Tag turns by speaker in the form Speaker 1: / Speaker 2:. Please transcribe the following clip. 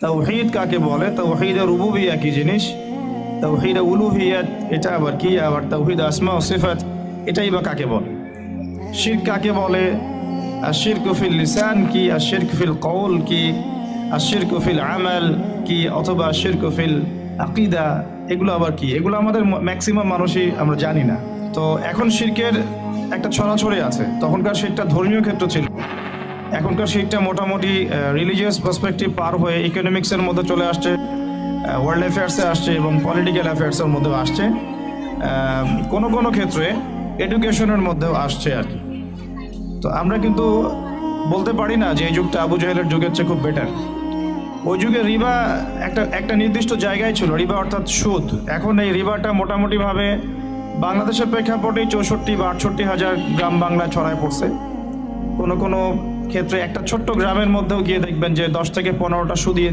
Speaker 1: তাওহীদ কাকে বলে, তাওহীদে রুবুবিয়্যাহ কি জিনিস, তাওহীদে উলুহিয়্যাত এটা আবার কি, আবার তাওহীদ আসমা ও সিফাত এটাই বা কাকে বলে, শিরক কাকে বলে, আশিরকু ফিল লিসান কি, আশিরকু ফিল কওল কি, আশিরকু ফিল আমাল কি, অথবা আশিরকু ফিল আকীদা এগুলো আবার কি, এগুলো আমাদের ম্যাক্সিমাম মানুষই আমরা জানি না। তো এখন শিরকের একটা ছড়াছড়ি আছে, তখনকার শিরকটা ধর্মীয় ক্ষেত্র ছিল, এখনকার শিরকটা মোটামুটি রিলিজিয়াস পার্সপেক্টিভ পার হয়ে ইকোনমিক্সের মধ্যে চলে আসছে, ওয়ার্ল্ড অ্যাফেয়ার্সে আসছে এবং পলিটিক্যাল অ্যাফেয়ার্সের মধ্যেও আসছে, কোনো কোনো ক্ষেত্রে এডুকেশনের মধ্যেও আসছে আর কি। তো আমরা কিন্তু বলতে পারি না যে এই যুগটা আবু জাহেলের যুগের চেয়ে খুব বেটার। ওই যুগে রিবা একটা নির্দিষ্ট জায়গায় ছিল, রিবা অর্থাৎ সুদ। এখন এই রিবাটা মোটামুটিভাবে বাংলাদেশের প্রেক্ষাপটে 64 বা 68 হাজার গ্রাম বাংলায় ছড়ায় পড়ছে। কোনো কোনো ক্ষেত্রে একটা ছোট্ট গ্রামের মধ্যেও গিয়ে দেখবেন যে 10 থেকে 15টা সুদী